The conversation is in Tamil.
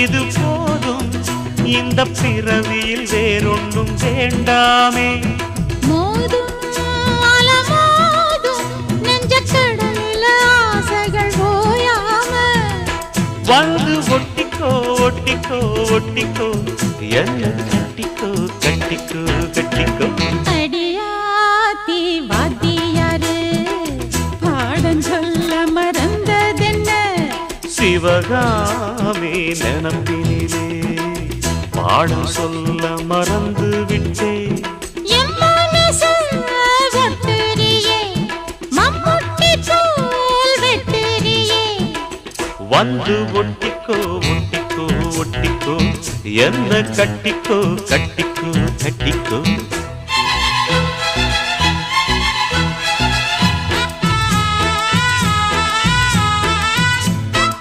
இது போதும் இந்த பிறவியில் வேறொன்றும் வேண்டாமே மோதும் அலமோதும் நெஞ்சக்கடல்ல ஆசைகள் ஓயாம வந்து ஒட்டிக்கோ ஒட்டிக்கோ ஒட்டிக்கோ என்ன கட்டிக்கோ கட்டிக்கோ கட்டிக்கோ அடியாத்தி வாத்தியாரு பாடம் சொல்ல மறந்ததென்ன சிவகாமி நினப்பினிலே பாடம் சொல்ல மறந்து விட்டேன் என் மனசு ஒட்டுறியே மம்முட்டி போல் வெட்டுறியே வந்து ஒட்டிக்கோ ஒட்டிக்கோ ஒட்டிக்கோ என்ன கட்டிக்கோ கட்டிக்கோ கட்டிக்கோ